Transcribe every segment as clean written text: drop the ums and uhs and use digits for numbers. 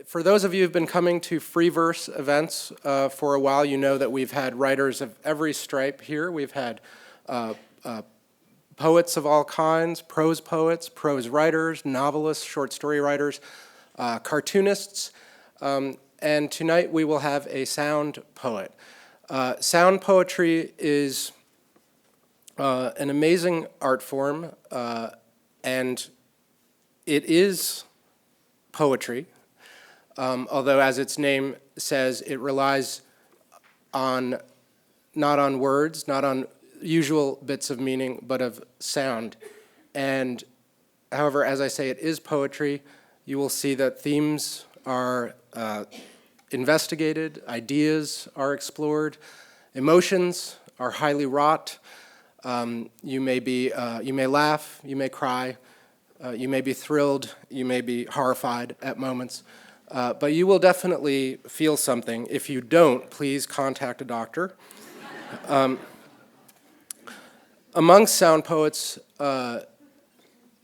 For those of you who've been coming to free verse events for a while, you know that we've had writers of every stripe here. We've had poets of all kinds, prose poets, prose writers, novelists, short story writers, cartoonists, and tonight we will have a sound poet. Sound poetry is an amazing art form, and it is poetry. Although, as its name says, it relies not on words, not on usual bits of meaning, but of sound. And however, as I say, it is poetry. You will see that themes are investigated, ideas are explored, emotions are highly wrought. You may laugh, you may cry, you may be thrilled, you may be horrified at moments. But you will definitely feel something. If you don't, please contact a doctor. Amongst sound poets, Jaap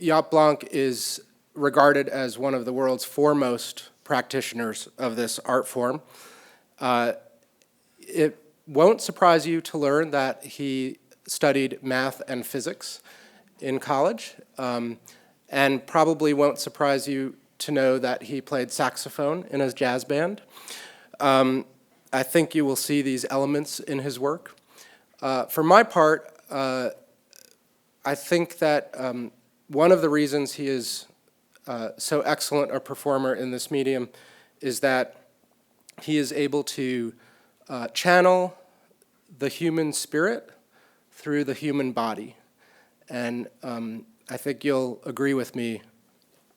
Blonk is regarded as one of the world's foremost practitioners of this art form. It won't surprise you to learn that he studied math and physics in college, and probably won't surprise you to know that he played saxophone in his jazz band. I think you will see these elements in his work. For my part, I think that one of the reasons he is so excellent a performer in this medium is that he is able to channel the human spirit through the human body. And I think you'll agree with me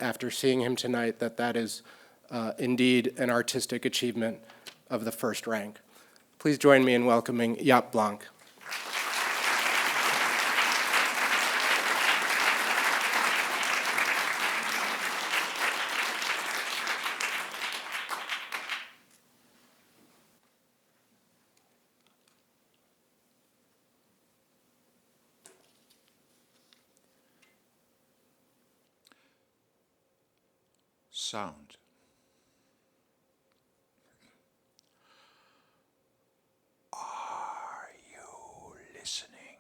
after seeing him tonight that that is indeed an artistic achievement of the first rank. Please join me in welcoming Jaap Blonk. Sound. Are you listening?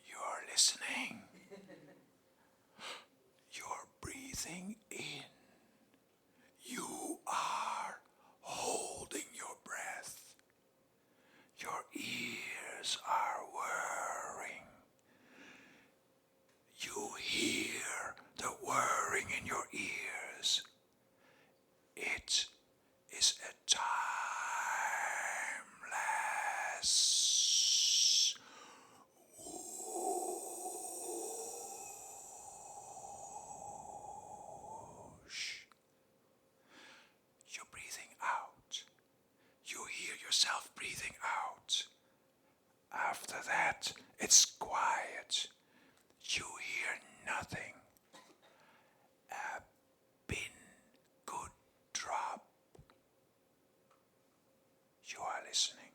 You're listening. You're breathing in. You are holding your breath. Your ears are whirring. You hear the whirring in your ears. It is a timeless whoosh. You're breathing out. You hear yourself breathing out. After that, it's quiet. You hear nothing. A pin could drop. You are listening.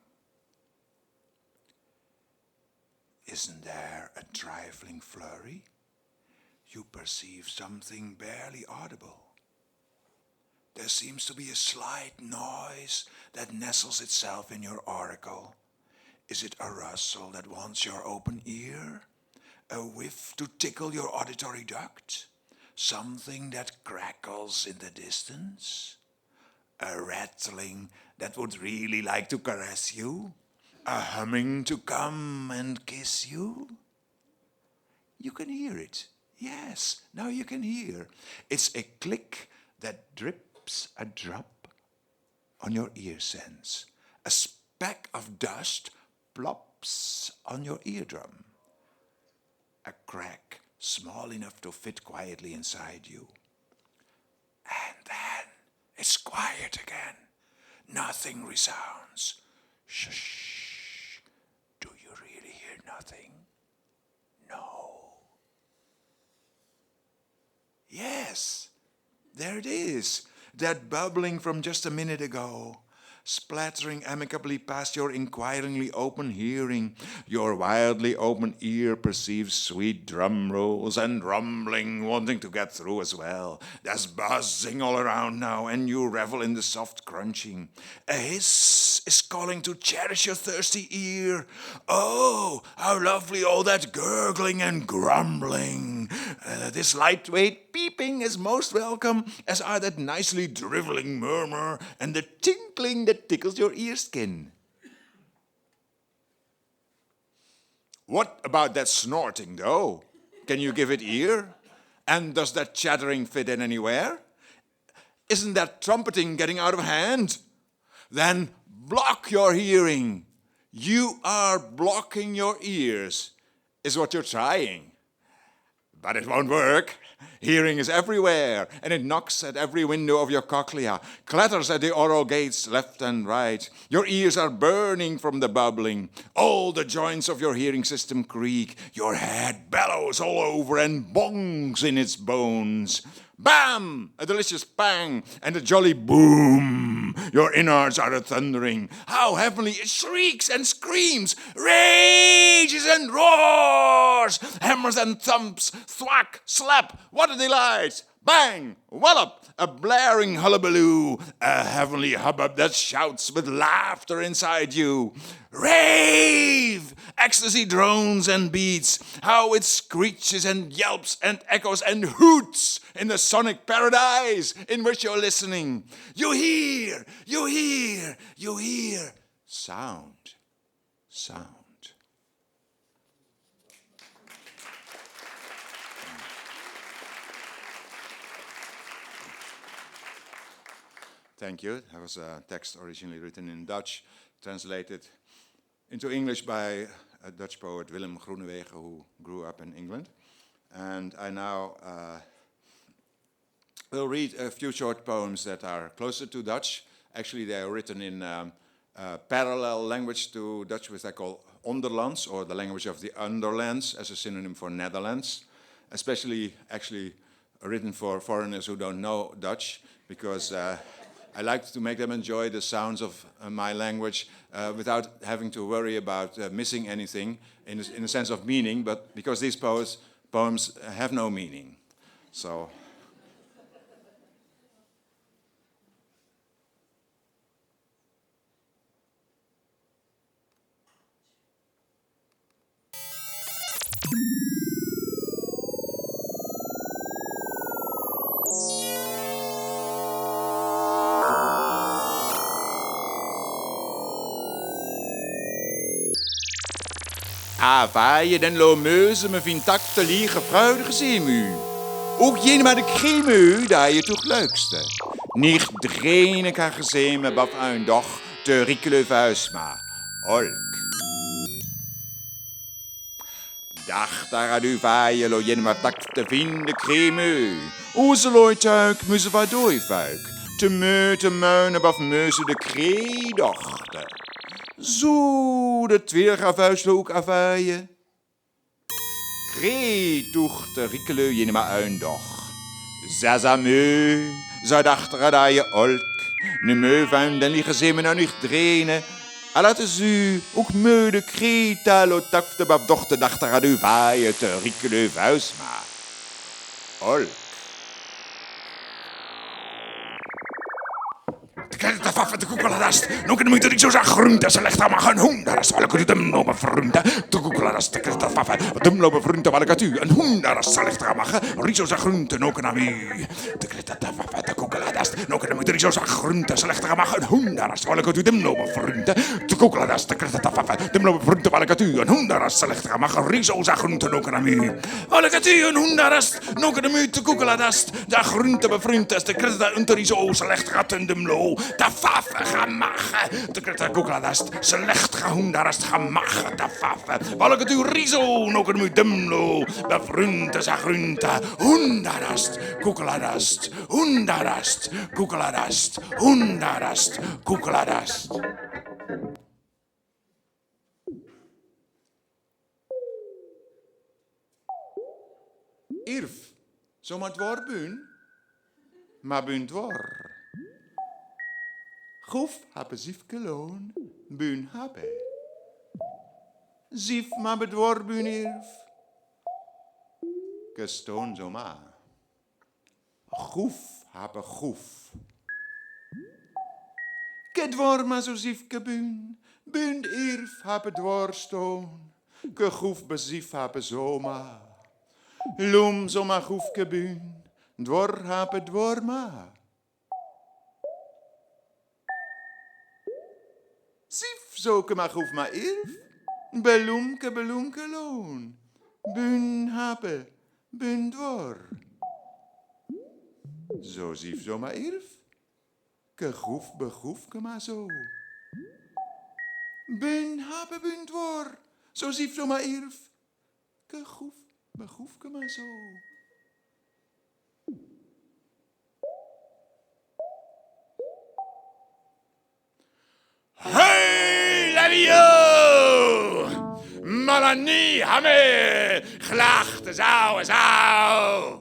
Isn't there a trifling flurry? You perceive something barely audible. There seems to be a slight noise that nestles itself in your auricle. Is it a rustle that wants your open ear? A whiff to tickle your auditory duct? Something that crackles in the distance? A rattling that would really like to caress you? A humming to come and kiss you? You can hear it. Yes, now you can hear. It's a click that drips a drop on your ear sense. A speck of dust plops on your eardrum. A crack small enough to fit quietly inside you. And then it's quiet again. Nothing resounds. Shush. Do you really hear nothing? No. Yes, there it is. That bubbling from just a minute ago. splattering amicably past your inquiringly open hearing. Your wildly open ear perceives sweet drum rolls and rumbling, wanting to get through as well. There's buzzing all around now, and you revel in the soft crunching. A hiss is calling to cherish your thirsty ear. Oh, how lovely all that gurgling and grumbling. This lightweight peeping is most welcome, as are that nicely driveling murmur and the tinkling that tickles your ear skin. What about that snorting, though? Can you give it ear? And does that chattering fit in anywhere? Isn't that trumpeting getting out of hand? Then block your hearing. You are blocking your ears, is what you're trying. But it won't work. Hearing is everywhere, and it knocks at every window of your cochlea, clatters at the oral gates left and right. Your ears are burning from the bubbling. All the joints of your hearing system creak. Your head bellows all over and bongs in its bones. Bam! A delicious bang, and a jolly boom. Your innards are a-thundering. How heavenly it shrieks and screams, rages and roars, hammers and thumps, thwack, slap, what a delight! Bang! Wallop! A blaring hullabaloo, a heavenly hubbub that shouts with laughter inside you. Rave! Ecstasy drones and beats, how it screeches and yelps and echoes and hoots in the sonic paradise in which you're listening. You hear sound. Thank you. That was a text originally written in Dutch, translated into English by a Dutch poet, Willem Groenewegen, who grew up in England. And I now will read a few short poems that are closer to Dutch. Actually, they are written in parallel language to Dutch, which I call Onderlands, or the language of the Underlands, as a synonym for Netherlands. Especially, actually, written for foreigners who don't know Dutch, because I like to make them enjoy the sounds of my language without having to worry about missing anything in the sense of meaning, but because these poems have no meaning. So. Avaaien den lomeuze me vind tak te liegen freudige zeemu. Ook jene maar de kremu, daar je toch leukste. Nicht drene kan gezien me baf een dag te riekele vuisma. Olk. Dag daar aan u vaaien, lo jene maar tak te vinden kremu. Oze looituik, muze wat dooifuik. Te meunen baf meuze de kreedochte. Zo, de tweer gaf ook afaaien. Kree tocht de riekeleu je maar een dag. Zazameu, zou dachter daar je olk. Ne meu van den liggen ze me nou niet drenen. A laten ze ook meu de kree talo takte baf dochter dachter aan u vaaien te riekeleu vuisma. Olk. Dat was de koekeladast. Nog een minuut, ik zo zag groente. Ze legt allemaal een hoen. Daar is wel ik hem lopen groente. De koekeladast, dat was de lopen groente. Waar ik het u een hoen. Daar is ze legt allemaal. Rizo zag groente. Nog een u. De koekeladast. Nog een minuut, ik zo zag groente. Ze legt allemaal een hoen. Daar is wel ik het u hem lopen groente. De koekeladast, de lopen groente. Waar ik het u een hoen. Daar is ze legt allemaal. Rizo zag groente. Nog een u. Waar ik het u een hoen. Daar is nog een minuut. De koekeladast. De groente bevriend. De kretta een rizo. Ze legt gaat in de mlo. De faffe gemache, de kretta koekeladast, slecht gehoendarast gemache, de faffe. Welke tu rizo, nog een dumlo, de frunte sa grunte, hoendarast, koekeladast, hoendarast, koekeladast, hoendarast, koekeladast. Irf, zomaar dwar buun, maar buun dwar. Groef habe ziefke loon, bun habe. Zief ma bedwor bun irf. Gestoon zo ma. Groef habe groef. Kedwor ma zo ziefke bun. Bun irf habe dwor stoon. Ke groef bezief habe zoma. Loem zo ma groefke bun. Dwor habe dwor ma. Zief zoke ma groef ma irf. Beloemke loon. Bun habe, bun dwor. Zo zief zo ma irf. Ke groef begroefke ma zo. Bun habe, bun dwor. Zo zief zo ma irf. Ke groef begroefke ma zo. Hey, Lavio! Malani, hamme, glachte zou, zou.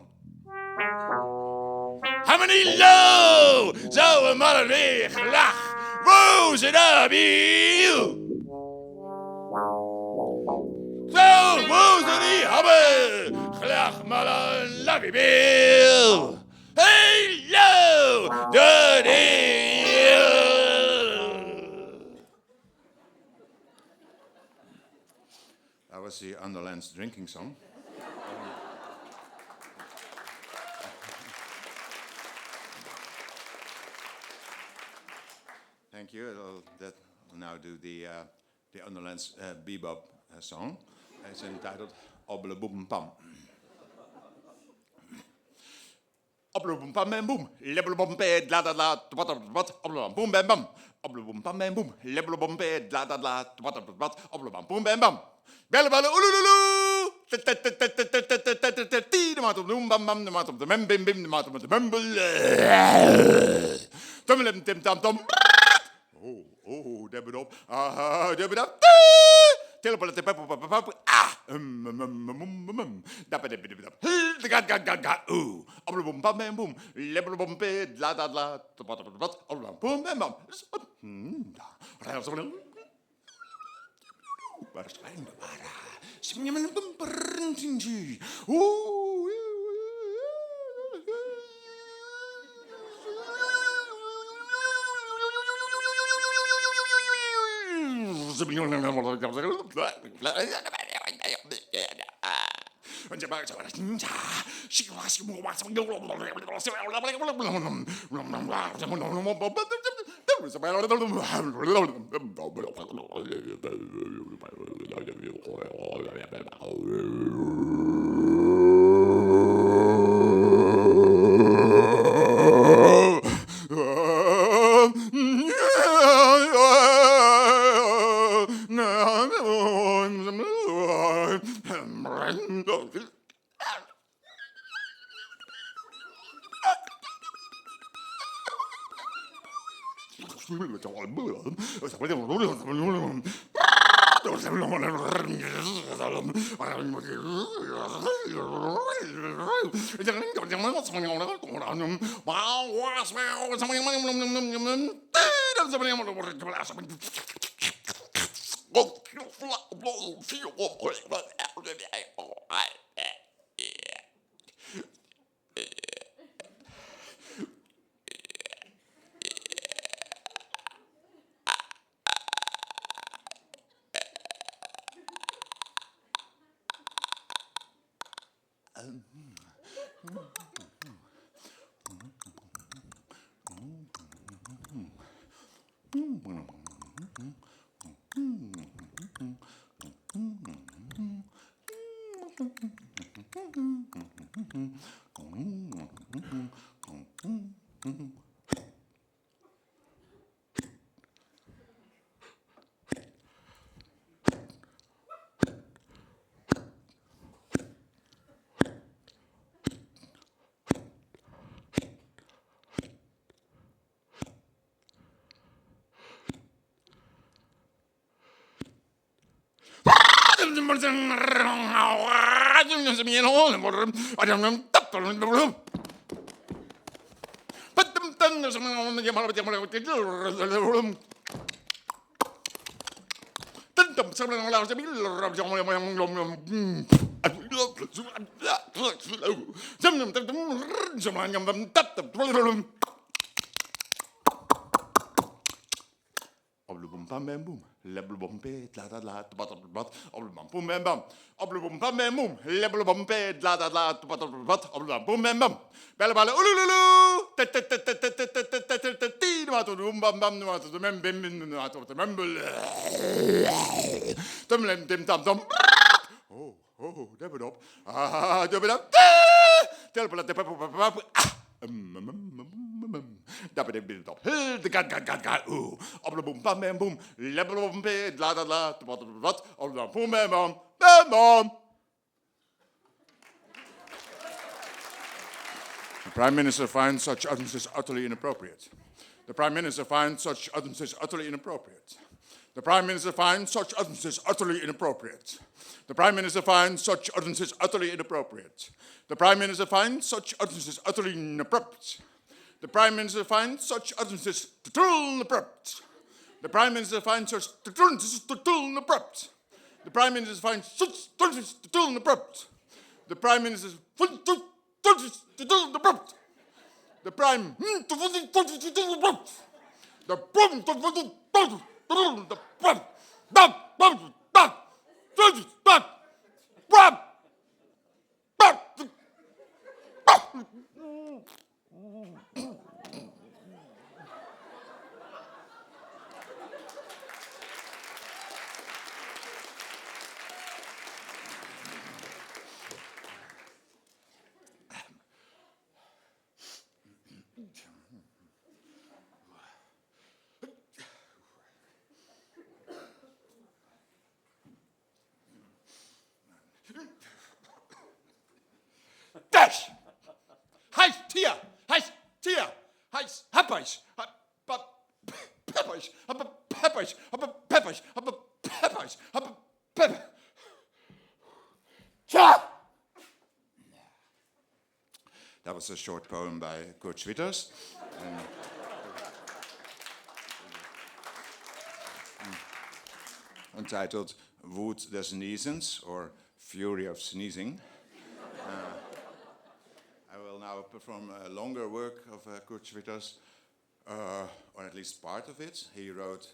Hammeni lo, zo een malani, glach, woze da biel. Zo, woze die hamme, glach, malan, lavi biel. Hey, lo, de deal. That was the Underland's drinking song. Thank you. That will now do the Underland's bebop song. It's entitled Obble Boom Pam. Obble Boom Pam Bam Boom. Lebble Boom Ped La Da La What Obble Boom Bam Bam. Obble Boom Pam Bam Boom. Lebble Boom Ped La Da La What Obble Boom Bam Bam. Belle belle oelululu. De maat op de bam bam, de maat op de mem bim bim, de maat op de membel. Tummelem tim tam tam. Oh, deb het op. Ah, deb het op. Telepel te pep pep pep. Ah. Dap dep dep dep. De gat. Ooh. Obble bom bam bam boom. Lebble bom pe la da la. Wat. Obble bom bam bam. Waarschijnlijk waar. Oblubum bam bam boom, leblubum pe, la da la, bat, oblubum boom bam bam, oblubum bam bam boom, leblubum pe, la da la, bat, oblubum boom bam bam, bella bella ululu, bam bam bam, mem bim bim, mem tam tam. Oh, dub it up. Dub it up. Tell Dab it build up. The god. Ooh. Obla boom, bam, bam, boom. Lebel boom, la da la. What? Obla boom, bam, bam. Bam, bam. The Prime Minister finds such utterances utterly inappropriate. The Prime Minister finds such utterances utterly inappropriate. The Prime Minister finds such utterances utterly inappropriate. The Prime Minister finds such utterances utterly inappropriate. The Prime Minister finds such utterances utterly inappropriate. The Prime Minister finds such utterances utterly inappropriate. The Prime Minister finds such utterances utterly inappropriate. The Prime Minister finds such utterances utterly inappropriate. The Prime Minister finds such utterances utterly inappropriate. The Prime Minister finds such utterances utterly inappropriate. The Prime Dash! Heis, Tier! Heis, Happers! Peppers! Jaap! That was a short poem by Kurt Schwitters. Entitled Woed des Sneezens, or Fury of Sneezing. I will now perform a longer work of Kurt Schwitters, or at least part of it. He wrote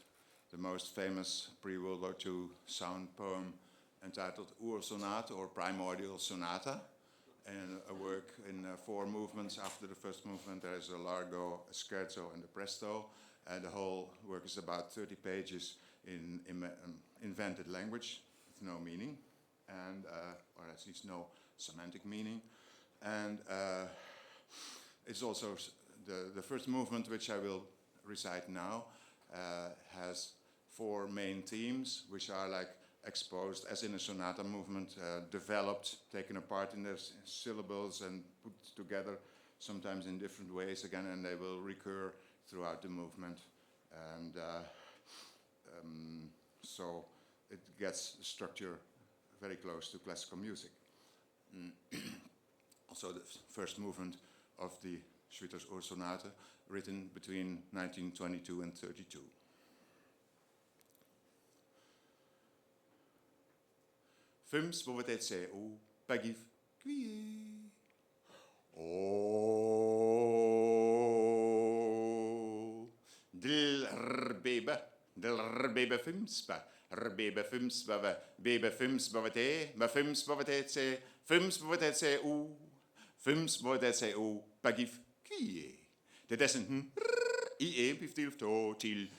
the most famous pre-World War II sound poem entitled Sonata, or Primordial Sonata, and a work in 4 movements. After the first movement, there is a largo, a scherzo, and a presto, and the whole work is about 30 pages in invented language with no meaning, and or at least no semantic meaning. And it's also the first movement, which I will recite now, has 4 main themes, which are like exposed, as in a sonata movement, developed, taken apart in their syllables and put together, sometimes in different ways again, and they will recur throughout the movement. And so it gets the structure very close to classical music. Also the first movement of the Schwitters Sonata, written between 1922 and 32. Fims bovetet se o pagif kwie. O dil rbebe fimspa. Rbebe fimspa bebe fims bovetet se fims bovetet se o. Fims bovetet se o pagif kwie. Det er sådan i epiftil to til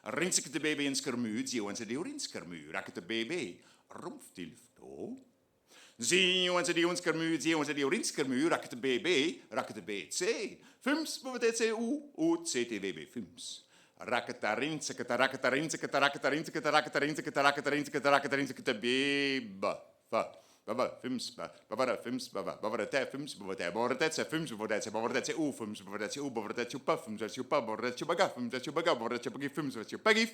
Rinsik de baby in skermu, zie wanneer die in skermu, raket de baby, rumftilfto. Zie wanneer die in skermu, zie wanneer die in skermu, raket de baby, BC. Fims, bovetet se u, CTWB, fims. Raketarin, seketararin, beba, fa. Baba, fims, baba, fims, baba, te, fims, bovetet se, fims, bovetet se, fims, bovetet se, puff, fims, bovetet se, bagaf, fims, bovetet se, bagif, fims, bagif,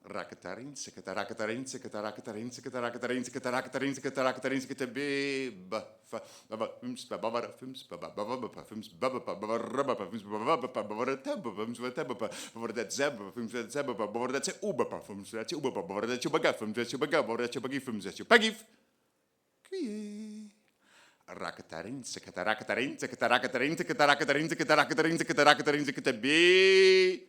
Rakatarin, sekatarakatarin, sekatarakatarin, sekatarakatarin, sekatarakatarin, sekatarakatarin, sekatabe, baba, fims, babara, fims, baba, baba, fims, baba, baba, fims, baba, baba, tabba, fims, tabba, baba, that zabba, fims, that zabba, baba, that's uba, fims, that's uba, baba, that's ubaga, fims, that's ubaga, baba, that's ubagi, fims, that's ubagif. Rakatarin, sekatarakatarin, sekatarakatarin, sekatarakatarin, sekatarakatarin, sekatarakatarin, sekatabe.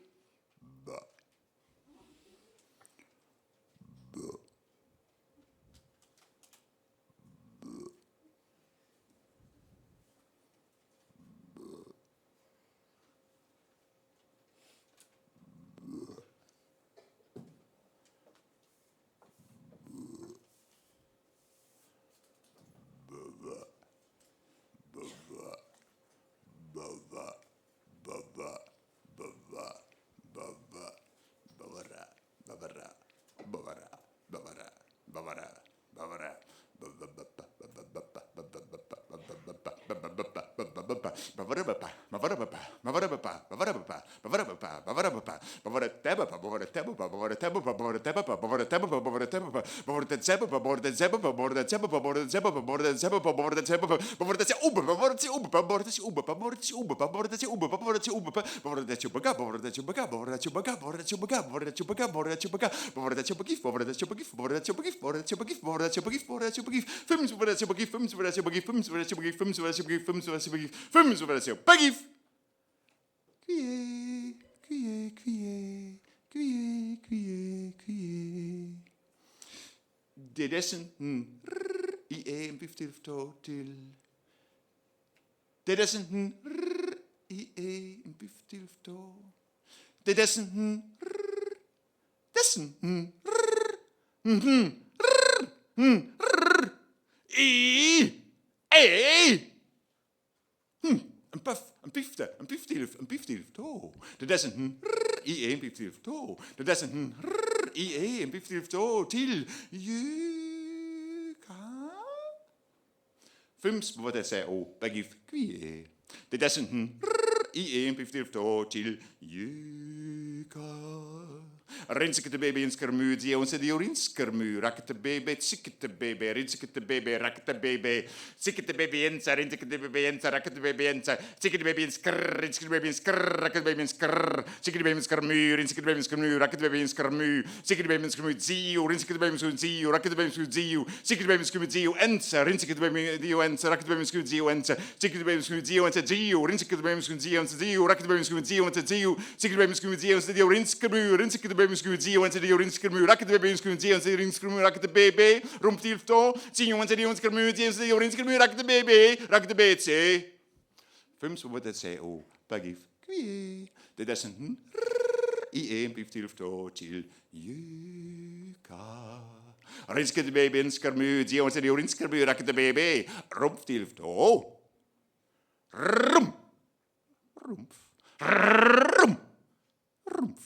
Det er sådan i en biftilftå til. Det er sådan i en biftilftå. Det er sådan det er sådan en buff, en bifte, en biftilftå. Det er sådan i en biftilftå. Det er sådan i en biftilftå til jøka. Fims, hvor der sagde o, bagif kvie. Det er sådan i en biftilftå til jøka. Rinsikete baby in skermu, die ons die orin skermu, rakete baby, sikete baby, rinsikete baby, rakete baby, sikete baby in, rinsikete baby in, rakete baby in, sikete baby in skrr, rinsikete baby in skrr, rakete baby in skrr, sikete baby in skermu, rinsikete baby in skermu, rakete baby in skermu, sikete baby in skermu, zio, rinsikete baby in skermu, zio, rakete baby in skermu, zio, sikete baby in skermu, zio, ensa, rinsikete baby in dio ensa, rakete baby in skermu, zio, ensa, sikete baby in skermu, zio, ensa, zio, rinsikete baby in skermu, zio, ensa, zio, rakete baby in skermu, zio, ensa, zio, sikete baby in skermu, zio, ensa, zio, rinsikete baby in skermu, zio, ensa, zio, rinsikete rakete baby in skermu, zio, ensa, rinsikete rakete baby, rumptilfto, zio, ensa, zio, skermu, zio, ensa, zio, rinsikete rakete baby, rakete betse. Fims, hvor det sagde o, bagif, kvie. Det er sådan i en biftilfto til jøka. Rinsikete baby in skermu, zio, ensa, zio, rinsikete rakete baby, rumptilfto. Rum. Rumpf. Rum. Rumpf.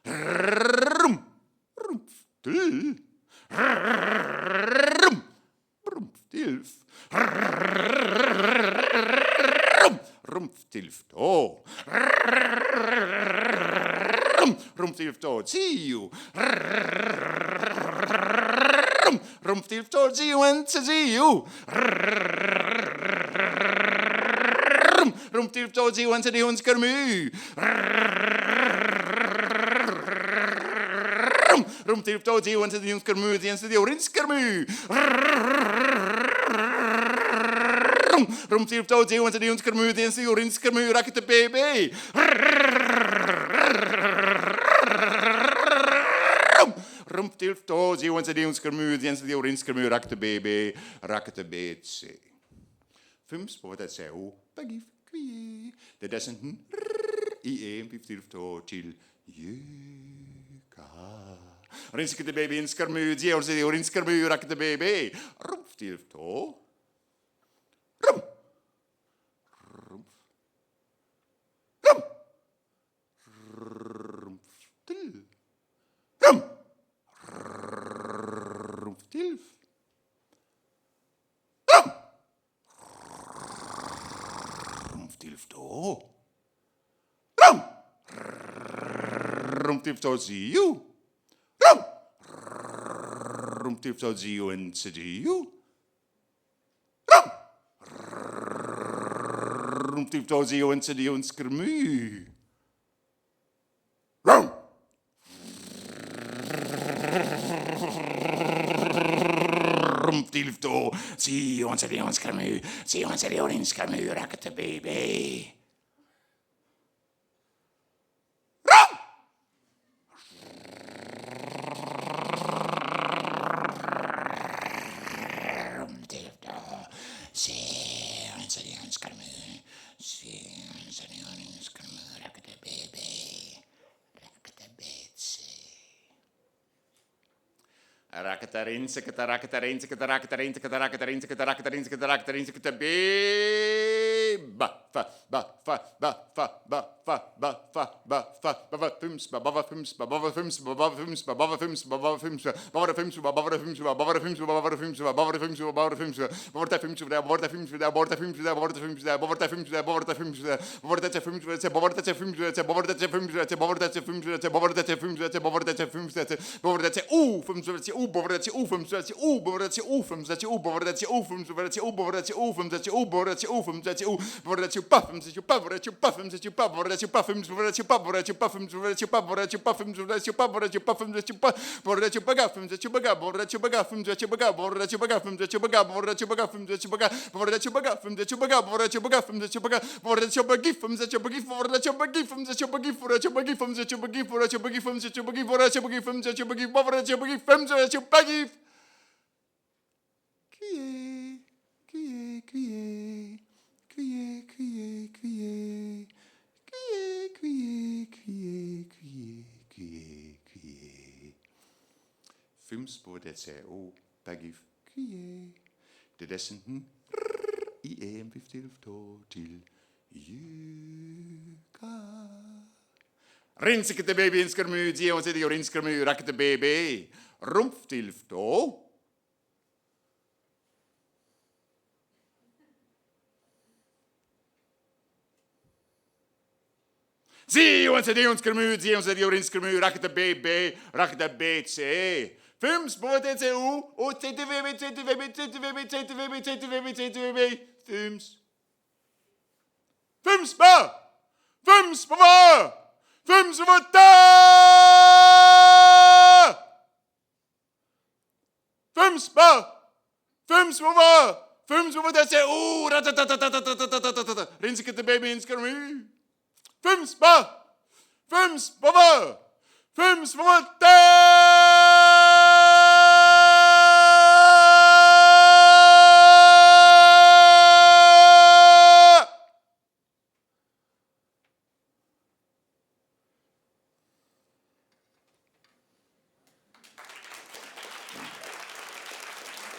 Rum. Rumpf. Til. Rum. Rumpf. Tilf. Rum. Rumpf. Tilf. To. Rum. Rumpf. Tilf. To. Zio. Rum. Rumpf. Tilf. To. Zio. En zio. Rumpf. Tilf. To. Zio. En zio. En skermu. Rumptilfto, zio, en zio, skermu, en zio, rinskermu. Rumptilfto, zio, en zio, skermu, en zio, rinskermu, rakete baby. Rumptilfto, zio, en zio, skermu, en zio, rinskermu, rakete baby, rakete betse. Fims, hvor det sagde o, bagif, kvie. Det er sådan i en biftilfto til jøka. Rinsikete baby in skermu, zio, zio, rinskermu, rakete baby. Rumptilfto. Rum. Rumpf. Rum. Rumpftil. Rum. Rumpftilf. Rum. Rumpftilfto. Rum. Rumpftilfto, zio. Rumtiftodio and Sidio. Rumtiftodio and Sidio and Skrmu. Rum. Rumtifto, Sidio and Sidio and Skrmu. Sidio and Sidio and Skrmu, Rakata baby. Rakatarinse, Rakatarinse, Rakatarinse, Rakatarinse, Rakatarinse, Rakatarinse, ba fa ba fa ba fa ba fa ba fa ba fa ba fims ba ba fims ba ba fims ba ba fims ba ba fims ba ba fims ba ba fims ba ba fims ba ba fims ba ba fims ba ba fims ba ba fims borta fims da borta fims da borta fims da borta fims da borta fims da borta fims da borta fims da borta fims da borta fims da borta fims da borta fims da borta fims da borta fims da borta fims da borta fims da borta fims da Fims bodetse o pagif kie. Det er sådan I am 50 til juka. Rinsikete baby inskermu, dion se dior inskermu, rakete baby. Rumpf til to. Dion se dion inskermu, rakete baby, rakete baby. Fims bodetse o TTV, Fims. Fims ba! Fims ba! Fims ba ta! Fims ba! Fims ba! Fims ba detse o ratatatatatatatata. Rinsikete baby inskermu. Fims ba! Fims ba! Fims ba ta!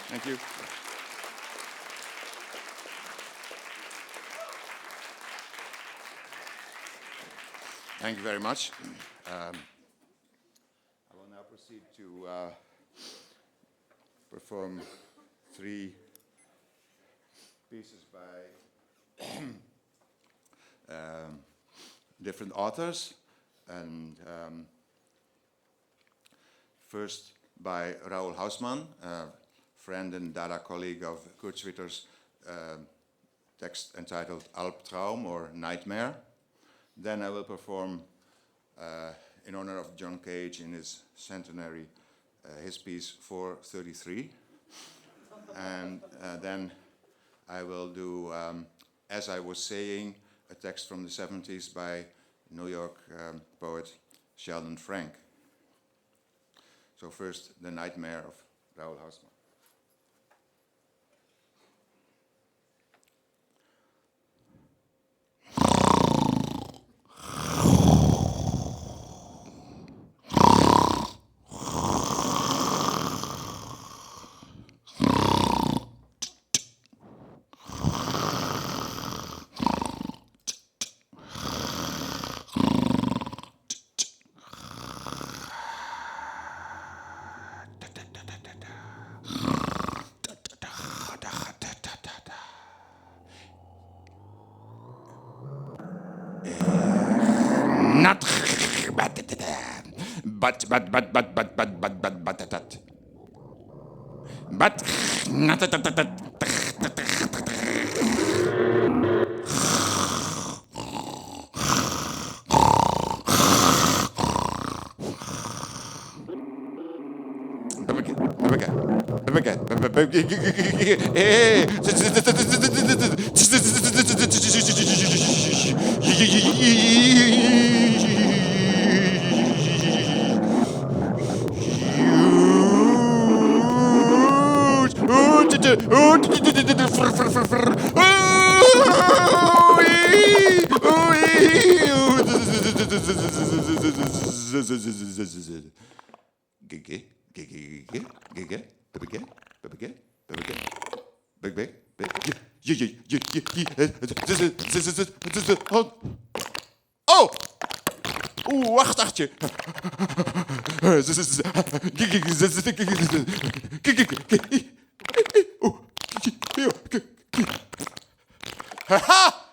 Thank you. Thank you very much. I will now proceed to perform 3 pieces by different authors, and first by Raoul Hausmann, friend and Dada colleague of Kurt Schwitter's text entitled Albtraum or Nightmare. Then I will perform, in honor of John Cage in his centenary, his piece 433. And then I will do, As I Was Saying, a text from the 70s by New York poet Sheldon Frank. So first, The Nightmare of Raoul Hausmann. Not but. But Oh! Wacht. Haha!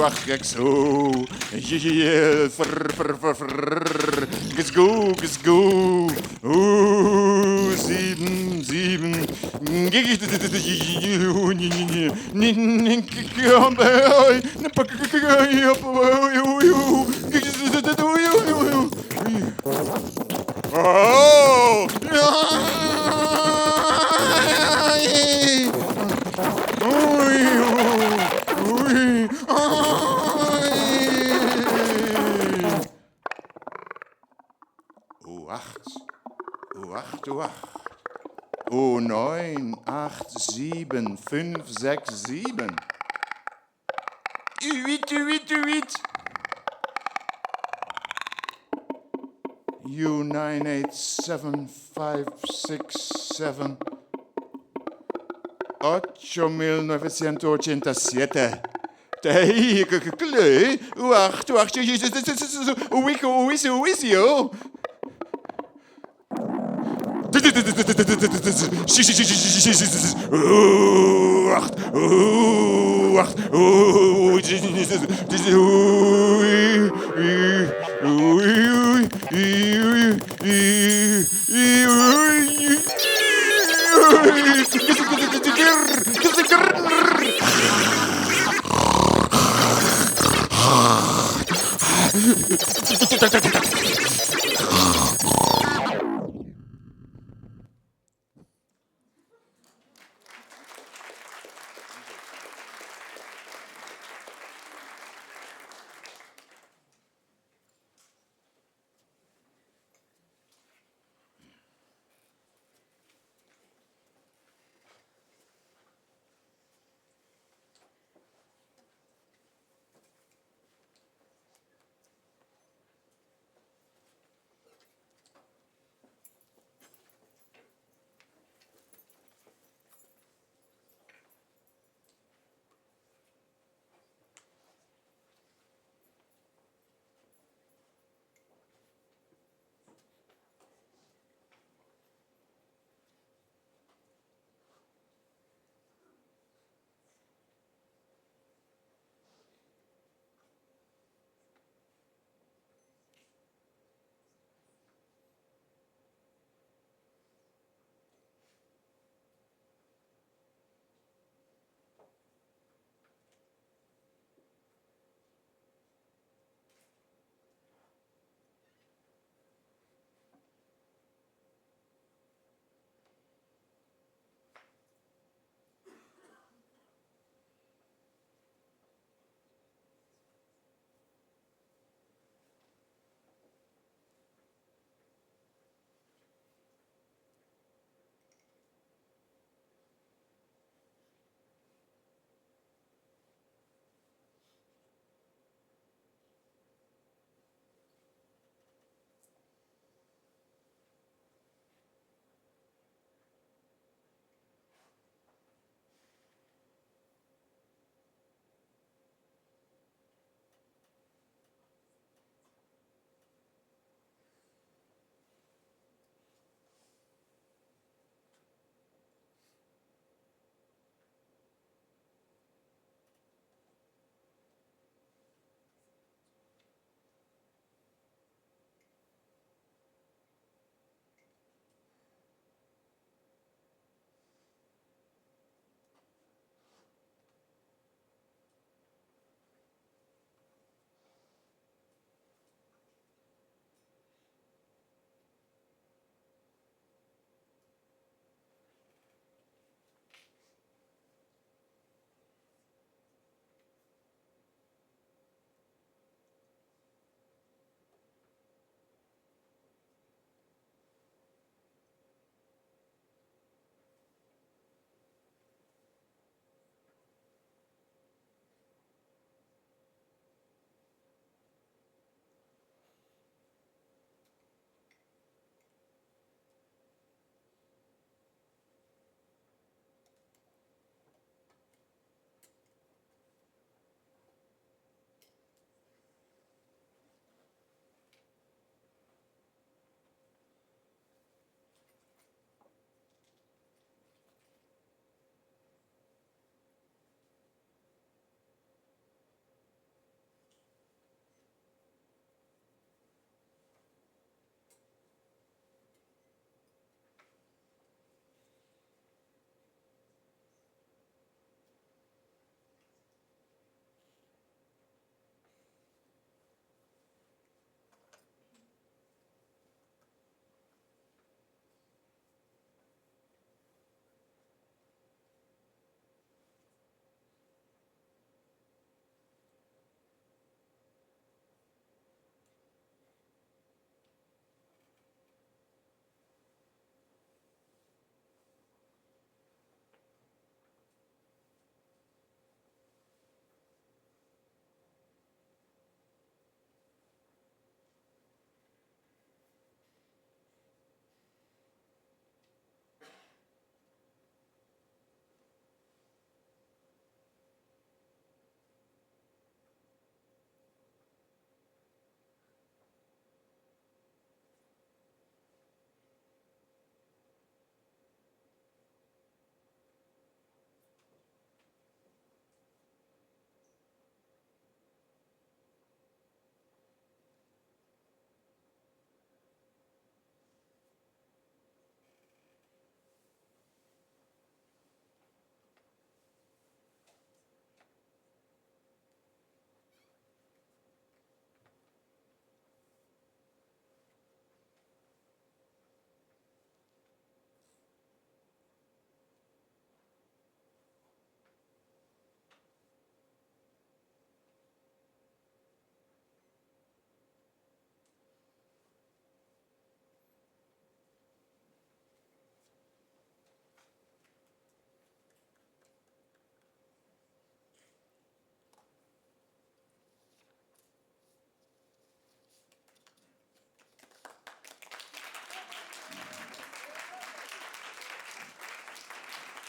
Wacht, kijk zo. Gesgo. Sieben. Oh! Wacht. Oh, 9, 8, 7, 5, 6, 7. 8. You 9, 8, 7, 5, 6, 7. 8.987. Hey, wacht. Hoe is yo?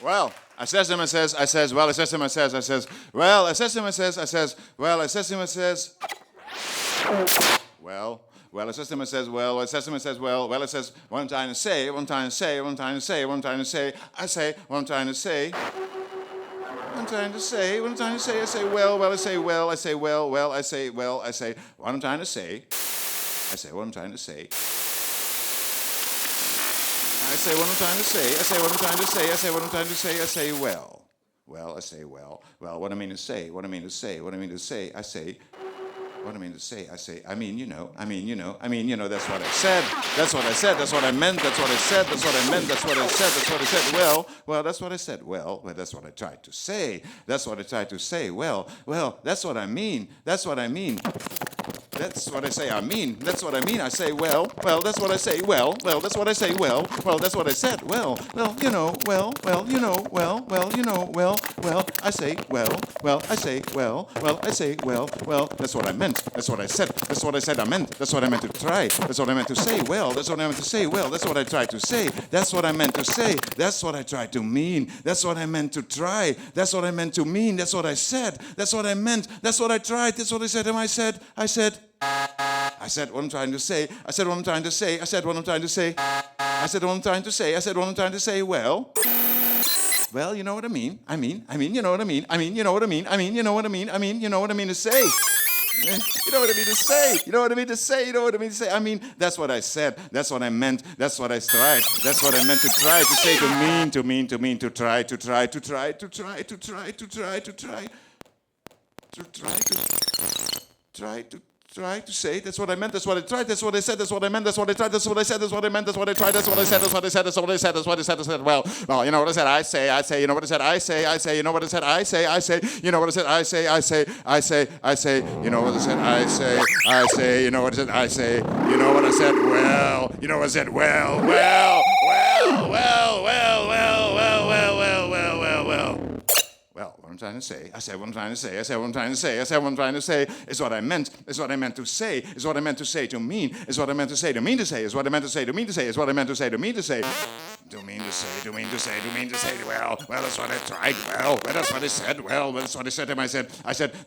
Well, I says to him, I says, well, I says to him, I says, well, I says to him, I says, well, I says to him, I says, well, I says to him, I says, well, I says to him, I says, well, I says, what I'm trying to say, what I'm trying to say, what I'm trying to say, what I'm trying to say, I say, what I'm trying to say, what I'm trying to say, what I'm trying to say, I say, well, I say, I say, I say, I say, what I'm trying to say, I say, what I'm trying to say. I say what I'm trying to say. I say what I'm trying to say. I say what I'm trying to say. I say well. I say well. What I mean to say. What I mean to say. What I mean to say. I say. What I mean to say. I say. I mean, you know. That's what I said. That's what I said. That's what I meant. That's what I said. That's what I meant. That's what I said. That's what I said. Well, that's what I said. Well, that's what I tried to say. That's what I tried to say. Well, that's what I mean. That's what I mean. That's what I say, I mean. That's what I mean. I say, well, that's what I say, well, that's what I say, well, that's what I said, well, you know, you know, you know, I say, I say, I say, that's what I meant. That's what I said. That's what I said I meant. That's what I meant to try. That's what I meant to say, well, that's what I meant to say, well, that's what I tried to say. That's what I meant to say. That's what I tried to mean. That's what I meant to try. That's what I meant to mean. That's what I said. That's what I meant. That's what I tried. That's what I said. And I said what I'm trying to say. I said what I'm trying to say. I said what I'm trying to say. I said what I'm trying to say. I said what I'm trying to say. Well, you know what I mean. You know what I mean. You know what I mean. You know what I mean. You know what I mean to say. You know what I mean to say. You know what I mean to say. You know what I mean to say. I mean, that's what I said. That's what I meant. That's what I tried. That's what I meant to try, to say, to mean, to try, to try, to try, to try, to try, to try, to try, to try, try to say. That's what I meant. That's what I tried. That's what I said. That's what I meant. That's what I tried. That's what I said. That's what I meant. That's what I tried. That's what I said. That's what I said. That's what I said. That's what I said. I said. Well, you know what I said. I say. You know what I said. I say. You know what I said. I say. You know what I said. I say. You know what I said. I say. You know what I said. I say. You know what I said. Well. You know what I said. Well. Well, what I'm trying to say, I said what I'm trying to say, I said what I'm trying to say, I said what I'm trying to say, is what I meant, is what I meant to say, is what I meant to say to mean, is what I meant to say to mean to say, is what I meant to say to mean to say, is what I meant to say to mean to say. To mean to say, to mean to say, to mean to say, well, that's what I tried, well, that's what I said, well, that's what I said to him, I said,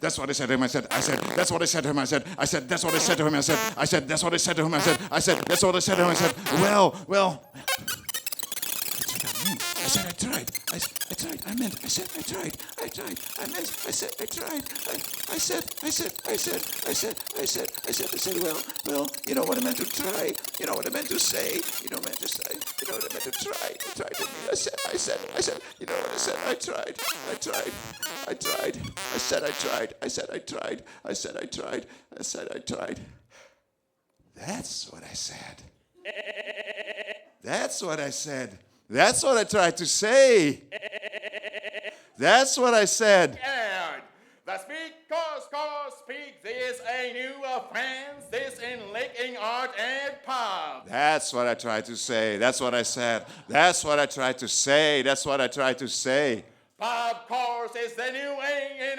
that's what I said to him, I said, that's what I said to him, I said, that's what I said to him, I said, that's what I said to him, I said, that's what I said to him, I said, well. I said I tried. I tried. I meant. I said I tried. I tried. I meant. I said I tried. I said. Well. You know what I meant to try. You know what I meant to say. You know what I meant to say. You know what I meant to try. I tried to mean. I said. You know what I said. I tried. I said I tried. I said I tried. I said I tried. That's what I said. That's what I said. That's what I tried to say. That's what I said. And the speak this a new friends, this in licking art and pub. That's what I tried to say. That's what I said. That's what I tried to say. That's what I tried to say. Pub course is the new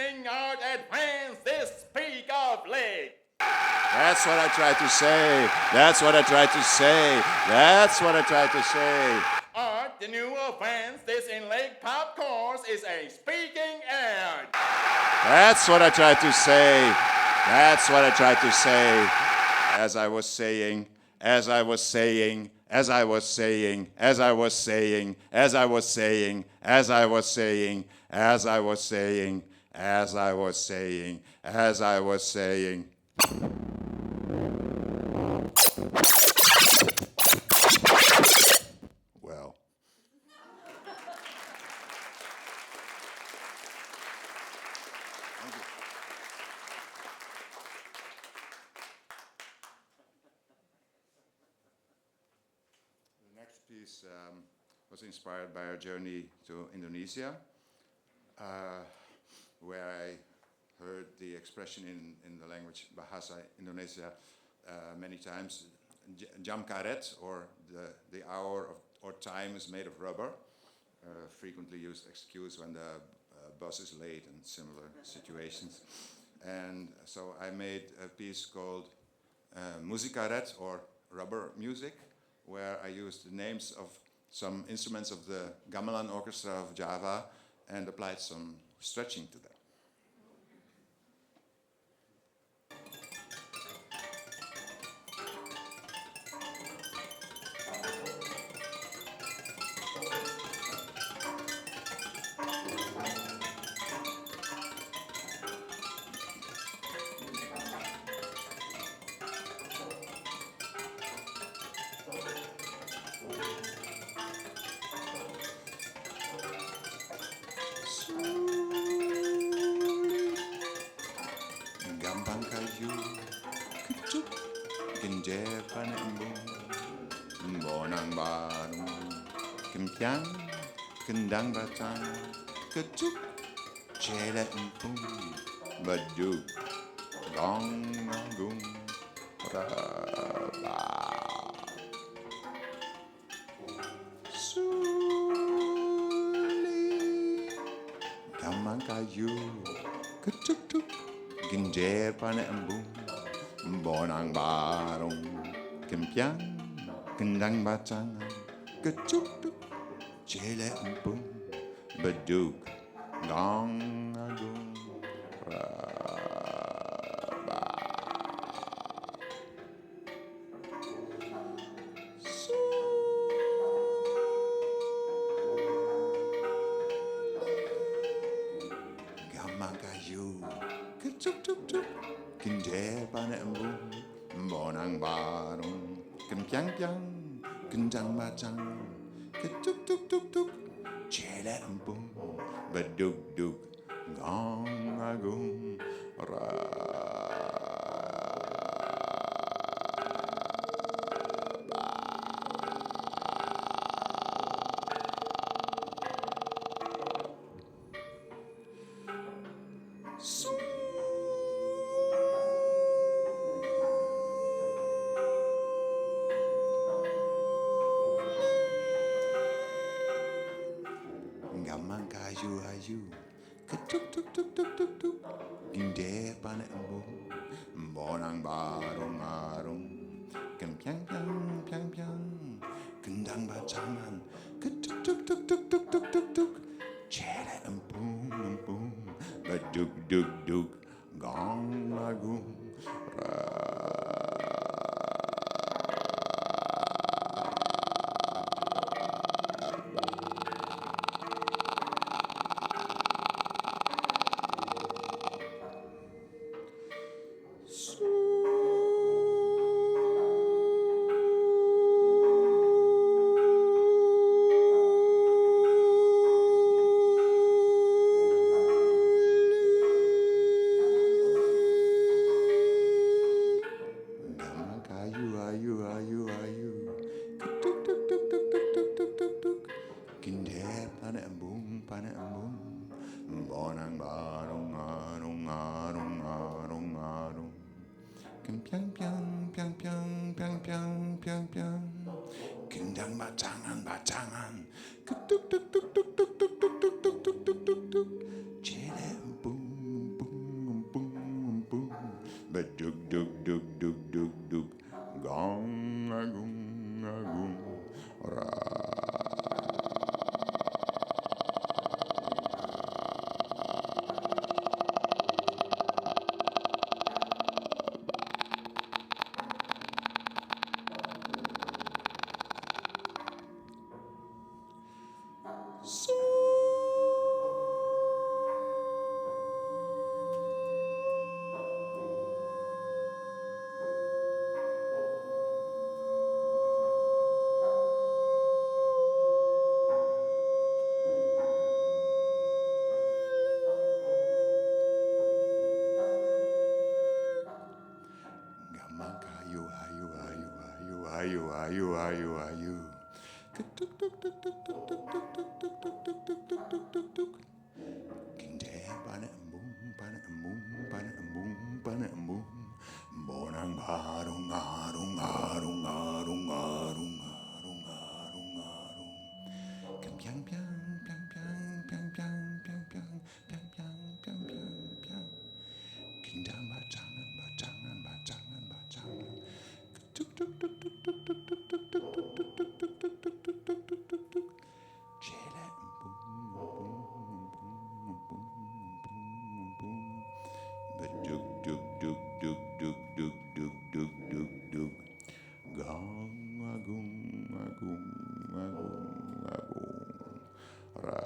in art and friends, this speak of lick. That's what I tried to say. That's what I tried to say. That's what I tried to say. Art, the new offense, this in Lake Pop course is a speaking art. That's what I tried to say. That's what I tried to say. As I was saying, as I was saying, as I was saying, as I was saying, as I was saying, as I was saying, as I was saying, as I was saying, as I was saying. Well. The next piece was inspired by our journey to Indonesia, where I heard the expression in the language Bahasa Indonesia many times. Jam karet, or the hour or time is made of rubber, frequently used excuse when the bus is late and similar situations. And so I made a piece called Musikaret, or rubber music, where I used the names of some instruments of the gamelan orchestra of Java and applied some stretching to them. Gambang kayu, kecup, genjer panen embung, bonang barung, kempiang, kendang batang, kecup, celek empung, beduk, gong agung, raba. Suli, gambang kayu, kecup, genjer panen embung, bonang barung, kempiang, kendang batang, kecup, celek empung, beduk, gong agung, raba. Gamang kayu, kecup, genjer panen embung, bonang barung, kempiang, kendang batang, ketuk, celek empung, beduk, gong agung, gamang kayu ayu, ketuk, genjer panen embung, bonang barung arung, kempiang, kendang bacangan, ketuk, celek empung, beduk, gong agung, gamang kayu ayu, ketuk, genjer panen embung, bonang barung arung, kempiang, kendang bacangan, ketuk, celek empung, beduk, gong agung, gamang kayu ayu, ketuk, genjer panen embung, bonang barung arung, kempiang, kendang bacangan, ketuk, But dook dook dook dook dook dook dook dook dook dook. Gang agung agung agung agung. Ra.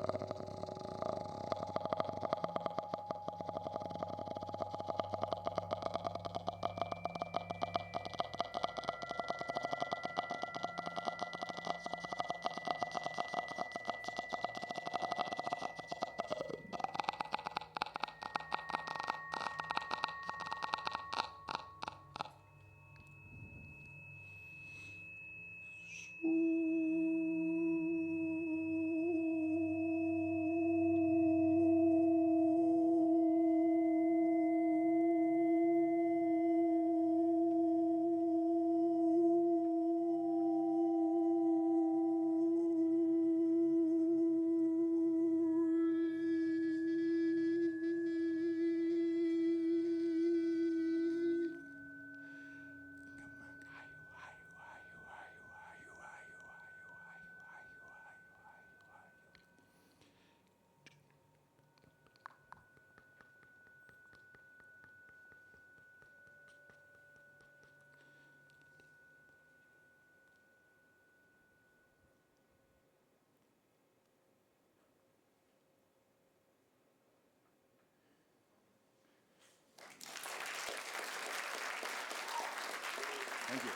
Thank you.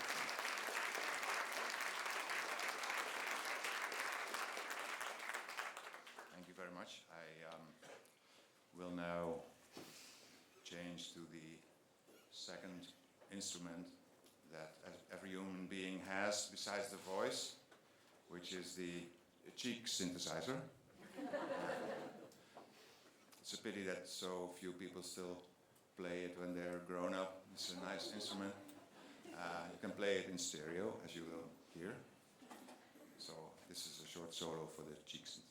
Thank you very much. I will now change to the second instrument that every human being has besides the voice, which is the cheek synthesizer. It's a pity that so few people still play it when they're grown up. It's a nice instrument. You can play it in stereo, as you will hear. So this is a short solo for the cheek synthesizer.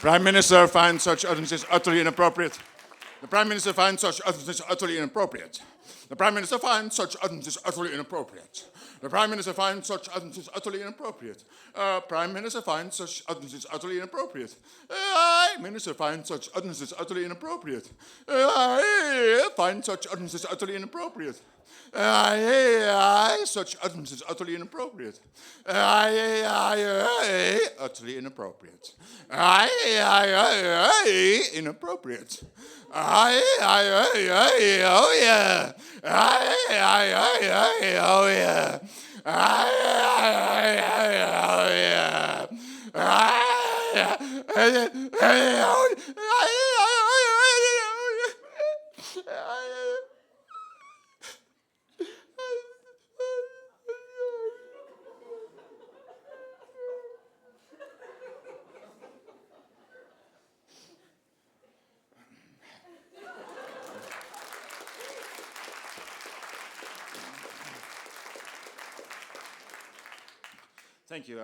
Prime Minister finds such utterances utterly inappropriate. The Prime Minister finds such utterances utterly inappropriate. The Prime Minister finds such utterances utterly inappropriate. The Prime Minister finds such utterances utterly inappropriate. Prime Minister finds such utterances utterly inappropriate. Minister finds such utterances utterly inappropriate. Find such utterances utterly inappropriate. Such utterances utterly inappropriate. Utterly inappropriate. Inappropriate. Oh yeah. Oh yeah. Thank you.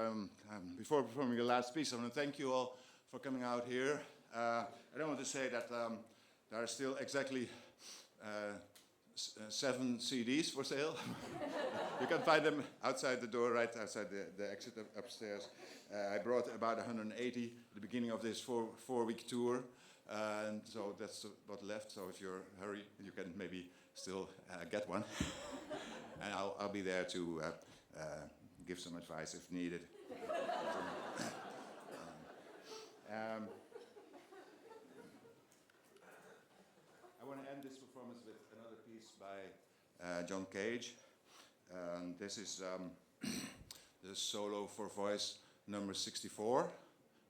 Before performing the last piece, I want to thank you all for coming out here. I don't want to say that there are still exactly 7 CDs for sale. You can find them outside the door, right outside the exit upstairs. I brought about 180 at the beginning of this four-week tour, and so that's what left. So if you're in a hurry, you can maybe still get one. And I'll be there to give some advice if needed. I want to end this performance with another piece by John Cage. This is the solo for voice number 64